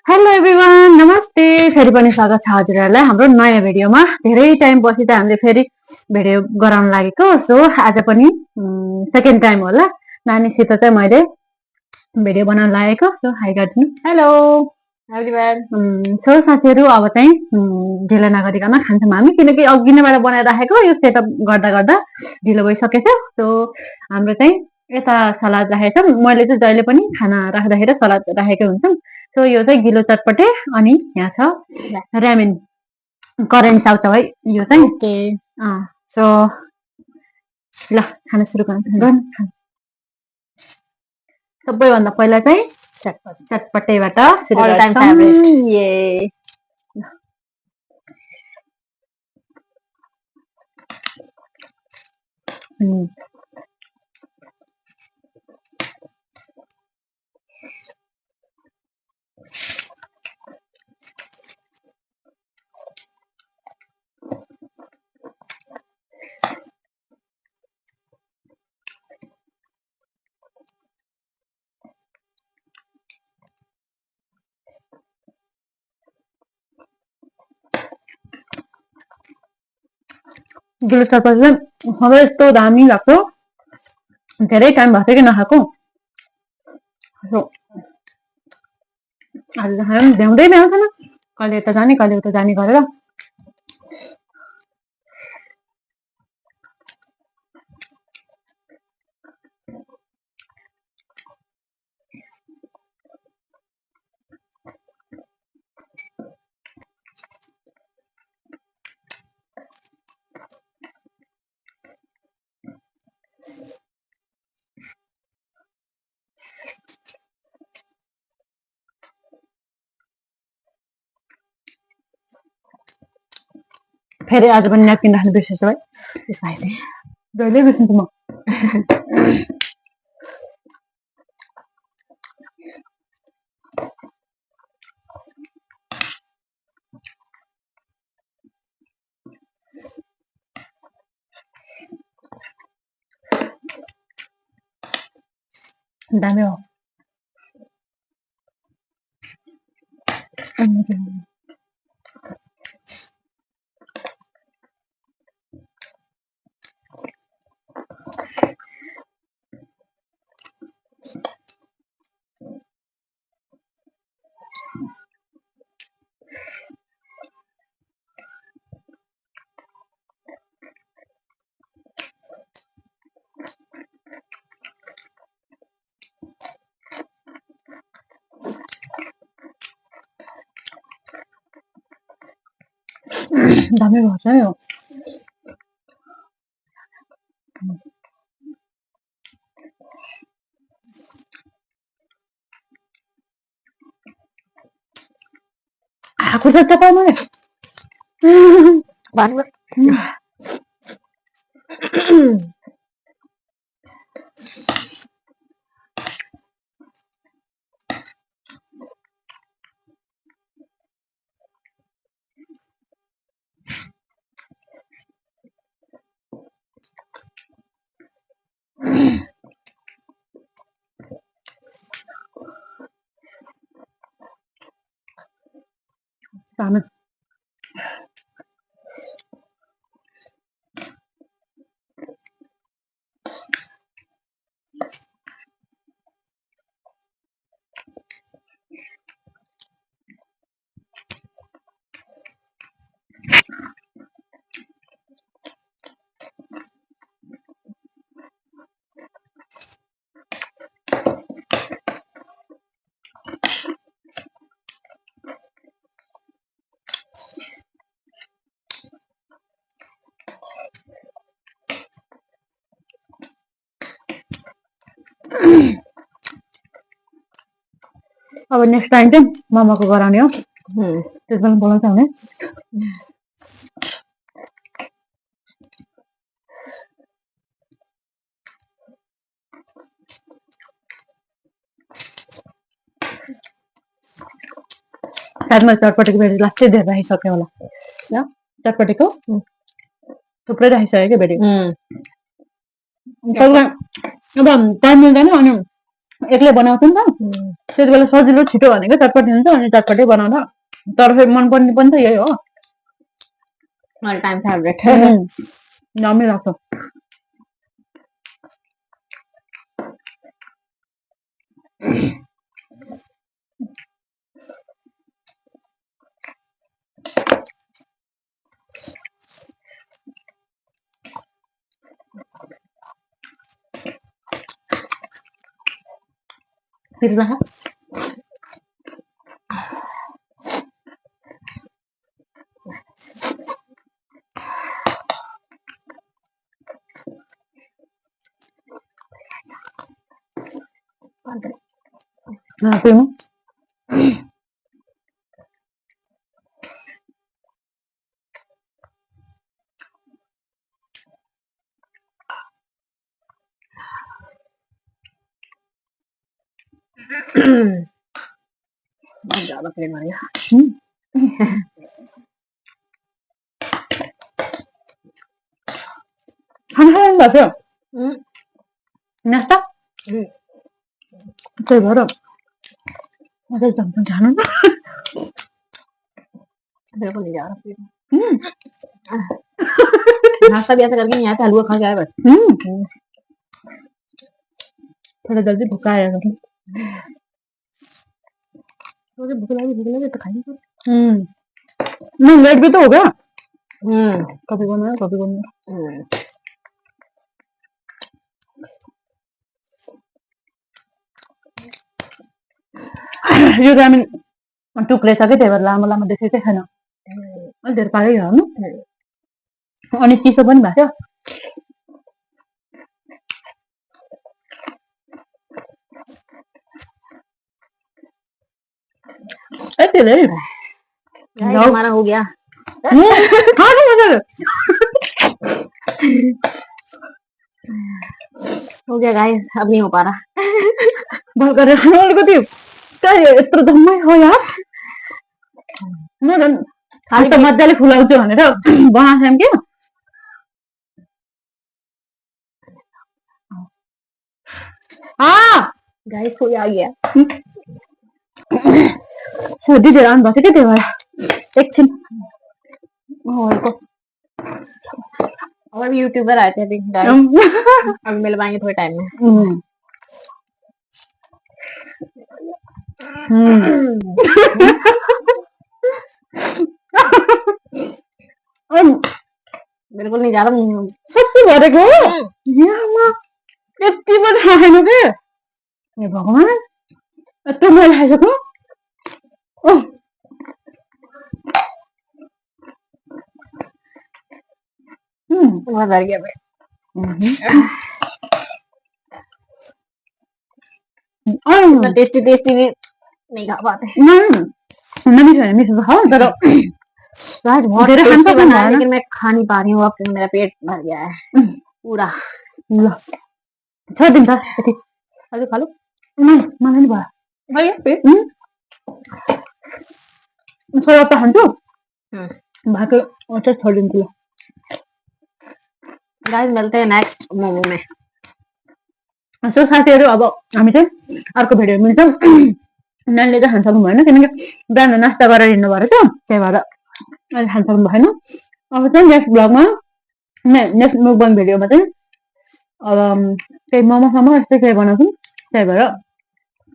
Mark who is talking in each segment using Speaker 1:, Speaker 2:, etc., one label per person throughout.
Speaker 1: Hello everyone, नमस्ते। फेरि पनि स्वागत छ हजुरहरूलाई हाम्रो नयाँ भिडियोमा। धेरै टाइम पछि त हामीले फेरि भिडियो गराउन लागेको। सो आज पनि सेकेन्ड टाइम होला नानीसित चाहिँ मैले भिडियो बनाउन लागेको। सो हाई गरिदिनु। Hello everyone. सो साथीहरू, अब चाहिँ ढिलो नगरिकन खान्छौँ हामी, किनकि अघि नैबाट बनाइराखेको यो सेटअप गर्दा गर्दा ढिलो भइसकेको थियो। सो हाम्रो चाहिँ यता सलाद राखेको छ। मैले चाहिँ जहिले पनि खाना राख्दाखेरि सलाद राखेकै हुन्छौँ। सो यो चाहिँ गिलो चटपटे, अनि यहाँ छ रामेन, करेन्ट चाउचाउ है यो चाहिँ। सो ल खाना सुरु गर्नु। सबैभन्दा पहिला चाहिँ चटपटेबाट सुरु गर्छौँ। ये गिलो चटपटे चाहिँ सधैँ यस्तो दामी लाग्छ। धेरै टाइम भएको कि नखाएको। आज त खाना भ्याउँदै भ्याउँदैन, कहिले यता जाने कहिले उता जाने गरेर। फेरि आज पनि न्यापकिन राख्नु बिर्सेछु है। जहिले बिर्सिन्छु म। दामी हो। दामी भएको छ यो। खुर्सा चपाउ मैले दामी। अब नेक्स्ट टाइम चाहिँ मोमोको गराउने हो। त्यसमा बोलाउँछ भने सायद मैले चटपटेको बेरी लास्टै दिएर राखिसकेँ होला। चटपटेको थुप्रै राखिसक्यो क्या भिडियो
Speaker 2: Hmm.
Speaker 1: सबैलाई अब टाइम मिल्दैन अनि एक्लै बनाउँछु नि त त्यति बेला सजिलो छिटो भनेको चटपटी हुन्छ अनि चटपटी बनाउँदा तर फेरि मनपर्ने पनि त यही हो
Speaker 2: All time favorite.
Speaker 1: दामी लाग्छ फिर रहा हाँ फिर
Speaker 2: ज्यादा प्लेन हो गया
Speaker 1: खाना खाने भएको थियो नास्ता त्यही भएर अझै जम्प जानु न
Speaker 2: मेरे को नहीं जा रहा प्लेन नाश्ता भी ऐसा करके नहीं आया था हलवा खा के आया बस
Speaker 1: थोड़ा जल्दी भूखा आया था
Speaker 2: मुझे भूख लगी तो खाई
Speaker 1: नहीं लेट भी तो हो गया कभी बनाया कभी बनाया यो रामेन टुक्रेछ कि त्यही भएर लामो लामो देखेकै छैन अलि धेरै पारै हेर्नु अनि चिसो पनि भएको थियो यति
Speaker 2: हमारा हो गया हो गया गाइस अब नहीं हो पा रहा
Speaker 1: भर्खर अलिकति यत्रो जम्मै हो यार म झन् खाली त मजाले खुलाउँछु भनेर बनाएको थियौँ कि
Speaker 2: गाइस हो आ गया
Speaker 1: दिदी राख्नु भएको थियो कि त्यही भएर एकछिन
Speaker 2: और भी यूट्यूबर आए थे अभी गाइस अभी मिलवाएंगे थोड़े टाइम में बिल्कुल नहीं जा रहा
Speaker 1: सच्ची भरेको यति पनि खाएन के ए भगवान यत्रो मैले खाइसक्यो
Speaker 2: मजा आ गया भाई इतना टेस्टी टेस्टी नहीं खा पाते
Speaker 1: मिठो खाओ तर
Speaker 2: गाइस बहुत टेस्टी बना है लेकिन मैं खा नहीं पा रही हूँ अब मेरा पेट भर गया है पूरा
Speaker 1: छोड़ दिन था
Speaker 2: अरे खा लो
Speaker 1: नहीं मलाई नि भयो
Speaker 2: पेट
Speaker 1: सोया त खान्छु भाकै चाहिँ छोडिदिन्छु
Speaker 2: गाइस मिलते हैं नेक्स्ट मोमो में
Speaker 1: सो साथीहरू अब हामी चाहिँ अर्को भिडियो मिल्छौँ नानीले चाहिँ खान सक्नु भएन किनकि बिहान नास्ता गरेर हिँड्नु भएर त त्यही भएर अहिले खान सक्नु भएन अब चाहिँ नेक्स्ट ब्लगमा नेक्स्ट मुकबाङ भिडियोमा चाहिँ अब त्यही मोमोसम्म यस्तै केही बनाउँछौँ त्यही भएर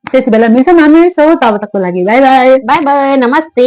Speaker 1: त्यति बेला मिल्छौँ हामी सो तब तकको लागि बाई बाई
Speaker 2: बाई बाई नमस्ते